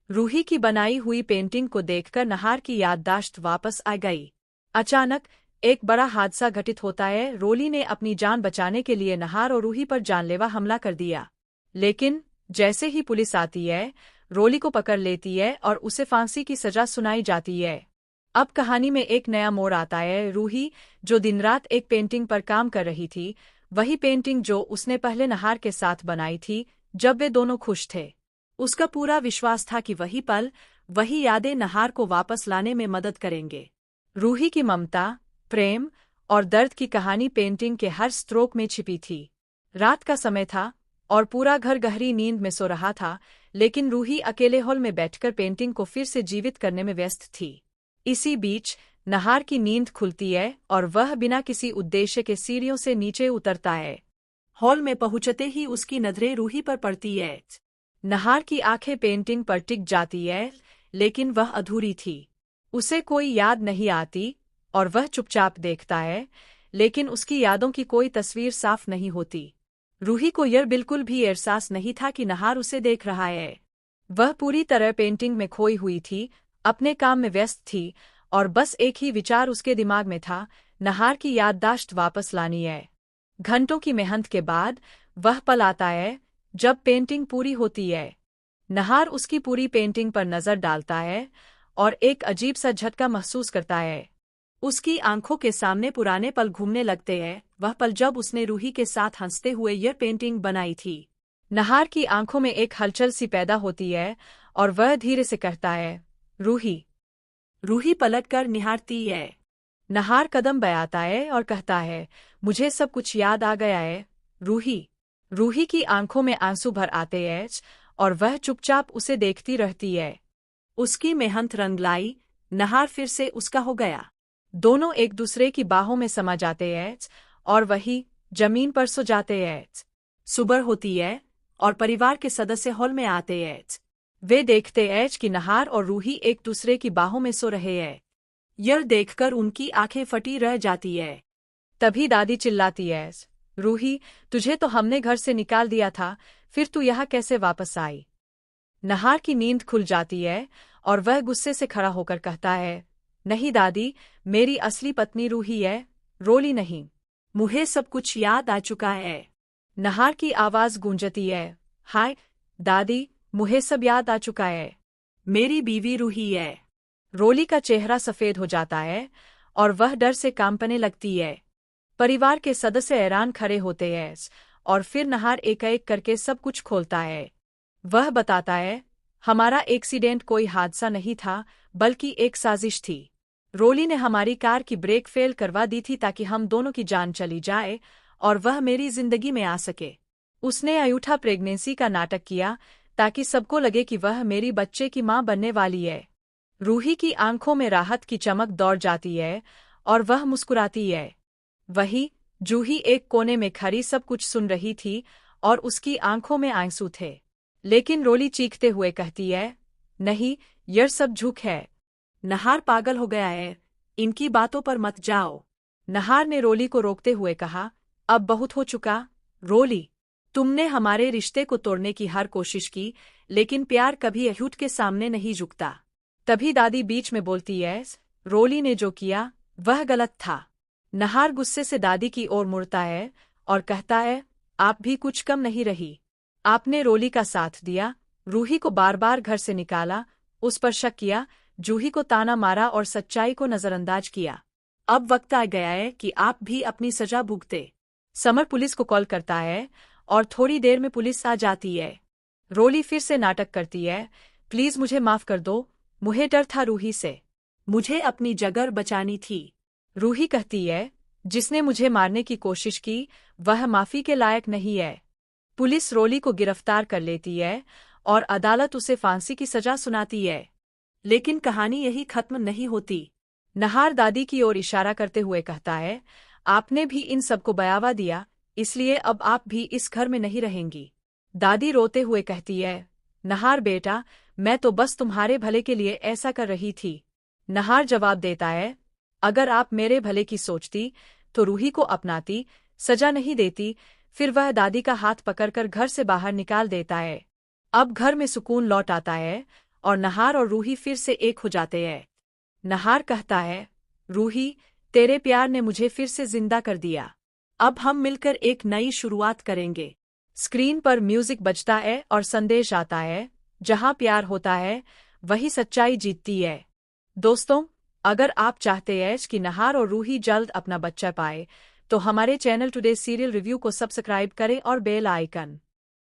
रूही की बनाई हुई पेंटिंग को देखकर नहार की याददाश्त वापस आ गई। अचानक एक बड़ा हादसा घटित होता है। रोली ने अपनी जान बचाने के लिए नहार और रूही पर जानलेवा हमला कर दिया। लेकिन जैसे ही पुलिस आती है, रोली को पकड़ लेती है और उसे फांसी की सजा सुनाई जाती है। अब कहानी में एक नया मोड़ आता है। रूही, जो दिन रात एक पेंटिंग पर काम कर रही थी, वही पेंटिंग जो उसने पहले नहार के साथ बनाई थी जब वे दोनों खुश थे। उसका पूरा विश्वास था कि वही पल, वही यादें नहार को वापस लाने में मदद करेंगे। रूही की ममता, प्रेम और दर्द की कहानी पेंटिंग के हर स्ट्रोक में छिपी थी। रात का समय था और पूरा घर गहरी नींद में सो रहा था, लेकिन रूही अकेले हॉल में बैठकर पेंटिंग को फिर से जीवित करने में व्यस्त थी। इसी बीच नहार की नींद खुलती है और वह बिना किसी उद्देश्य के सीढ़ियों से नीचे उतरता है। हॉल में पहुंचते ही उसकी नजरें रूही पर पड़ती है। नहार की आंखें पेंटिंग पर टिक जाती है, लेकिन वह अधूरी थी। उसे कोई याद नहीं आती और वह चुपचाप देखता है, लेकिन उसकी यादों की कोई तस्वीर साफ नहीं होती। रूही को यह बिल्कुल भी एहसास नहीं था कि नहार उसे देख रहा है। वह पूरी तरह पेंटिंग में खोई हुई थी, अपने काम में व्यस्त थी और बस एक ही विचार उसके दिमाग में था, नहार की याददाश्त वापस लानी है। घंटों की मेहनत के बाद वह पल आता है जब पेंटिंग पूरी होती है। नहार उसकी पूरी पेंटिंग पर नजर डालता है और एक अजीब सा झटका महसूस करता है। उसकी आंखों के सामने पुराने पल घूमने लगते हैं, वह पल जब उसने रूही के साथ हंसते हुए यह पेंटिंग बनाई थी। नहार की आंखों में एक हलचल सी पैदा होती है और वह धीरे से कहता है, रूही। रूही पलट कर निहारती है। नहार कदम बढ़ाता है और कहता है, मुझे सब कुछ याद आ गया है, रूही। रूही की आंखों में आंसू भर आते हैं और वह चुपचाप उसे देखती रहती है। उसकी मेहनत रंग लाई, नहार फिर से उसका हो गया। दोनों एक दूसरे की बाहों में समा जाते हैं और वही जमीन पर सो जाते हैं। सुबह होती है और परिवार के सदस्य हॉल में आते हैं। वे देखते हैं कि नहार और रूही एक दूसरे की बाहों में सो रहे हैं। यह देखकर उनकी आंखें फटी रह जाती है। तभी दादी चिल्लाती है, रूही, तुझे तो हमने घर से निकाल दिया था, फिर तू यहाँ कैसे वापस आई? नहार की नींद खुल जाती है और वह गुस्से से खड़ा होकर कहता है, नहीं दादी, मेरी असली पत्नी रूही है, रोली नहीं। मुझे सब कुछ याद आ चुका है। नहार की आवाज गूंजती है, हाय दादी, मुझे सब याद आ चुका है। मेरी बीवी रूही है। रोली का चेहरा सफेद हो जाता है और वह डर से कांपने लगती है। परिवार के सदस्य हैरान खड़े होते हैं और फिर नहार एक एक करके सब कुछ खोलता है। वह बताता है, हमारा एक्सीडेंट कोई हादसा नहीं था, बल्कि एक साजिश थी। रोली ने हमारी कार की ब्रेक फेल करवा दी थी ताकि हम दोनों की जान चली जाए और वह मेरी जिंदगी में आ सके। उसने अयूठा प्रेगनेंसी का नाटक किया ताकि सबको लगे कि वह मेरी बच्चे की मां बनने वाली है। रूही की आंखों में राहत की चमक दौड़ जाती है और वह मुस्कुराती है। वही जूही एक कोने में खड़ी सब कुछ सुन रही थी और उसकी आंखों में आंसू थे। लेकिन रोली चीखते हुए कहती है, नहीं, यह सब झूठ है। नहार पागल हो गया है, इनकी बातों पर मत जाओ। नहार ने रोली को रोकते हुए कहा, अब बहुत हो चुका, रोली। तुमने हमारे रिश्ते को तोड़ने की हर कोशिश की, लेकिन प्यार कभी झूठ के सामने नहीं झुकता। तभी दादी बीच में बोलती है, रोली ने जो किया वह गलत था। नहार गुस्से से दादी की ओर मुड़ता है और कहता है, आप भी कुछ कम नहीं रही। आपने रोली का साथ दिया, रूही को बार बार घर से निकाला, उस पर शक किया, जूही को ताना मारा और सच्चाई को नजरअंदाज किया। अब वक्त आ गया है कि आप भी अपनी सजा भुगते। समर पुलिस को कॉल करता है और थोड़ी देर में पुलिस आ जाती है। रोली फिर से नाटक करती है, प्लीज मुझे माफ कर दो, मुझे डर था रूही से। मुझे अपनी जगह बचानी थी। रूही कहती है, जिसने मुझे मारने की कोशिश की वह माफी के लायक नहीं है। पुलिस रोली को गिरफ्तार कर लेती है और अदालत उसे फांसी की सजा सुनाती है। लेकिन कहानी यही खत्म नहीं होती। नहार दादी की ओर इशारा करते हुए कहता है, आपने भी इन सबको बयावा दिया, इसलिए अब आप भी इस घर में नहीं रहेंगी। दादी रोते हुए कहती है, नहार बेटा, मैं तो बस तुम्हारे भले के लिए ऐसा कर रही थी। नहार जवाब देता है, अगर आप मेरे भले की सोचती तो रूही को अपनाती, सजा नहीं देती। फिर वह दादी का हाथ पकड़कर घर से बाहर निकाल देता है। अब घर में सुकून लौट आता है और नहार और रूही फिर से एक हो जाते हैं। नहार कहता है, रूही, तेरे प्यार ने मुझे फिर से जिंदा कर दिया। अब हम मिलकर एक नई शुरुआत करेंगे। स्क्रीन पर म्यूजिक बजता है और संदेश आता है, जहां प्यार होता है वही सच्चाई जीतती है। दोस्तों, अगर आप चाहते हैं कि नहार और रूही जल्द अपना बच्चा पाए, तो हमारे चैनल टुडे सीरियल रिव्यू को सब्सक्राइब करें और बेल आइकन